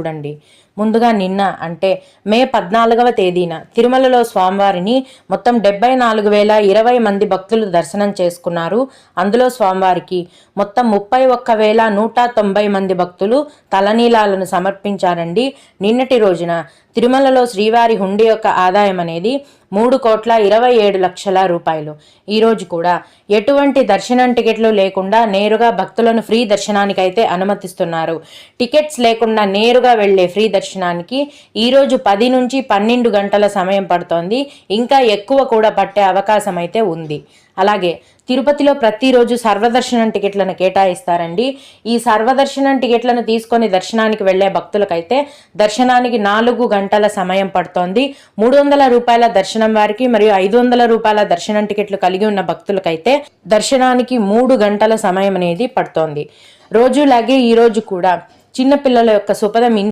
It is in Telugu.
చూడండి. ముందుగా నిన్న అంటే మే 14వ తేదీన తిరుమలలో స్వామివారిని మొత్తం 74,020 మంది భక్తులు దర్శనం చేసుకున్నారు. అందులో స్వామివారికి మొత్తం 31,190 మంది భక్తులు తలనీలాలను సమర్పించారండి. నిన్నటి రోజున తిరుమలలో శ్రీవారి హుండీ యొక్క ఆదాయం అనేది 3,27,00,000 రూపాయలు. ఈరోజు కూడా ఎటువంటి దర్శనం టికెట్లు లేకుండా నేరుగా భక్తులను ఫ్రీ దర్శనానికైతే అనుమతిస్తున్నారు. టికెట్స్ లేకుండా నేరుగా వెళ్లే ఫ్రీ దర్శనానికి ఈరోజు 10 నుంచి 12 గంటల సమయం పడుతోంది. ఇంకా ఎక్కువ కూడా పట్టే అవకాశం అయితే ఉంది. అలాగే తిరుపతిలో ప్రతిరోజు సర్వదర్శనం టికెట్లను కేటాయిస్తారండి. ఈ సర్వదర్శనం టికెట్లను తీసుకొని దర్శనానికి వెళ్లే భక్తులకైతే దర్శనానికి 4 గంటల సమయం పడుతోంది. 300 రూపాయల దర్శనం వారికి మరియు 500 రూపాయల దర్శనం టికెట్లు కలిగి ఉన్న భక్తులకైతే దర్శనానికి 3 గంటల సమయం అనేది పడుతోంది. రోజులాగే ఈ రోజు కూడా చిన్నపిల్లల యొక్క సుపదం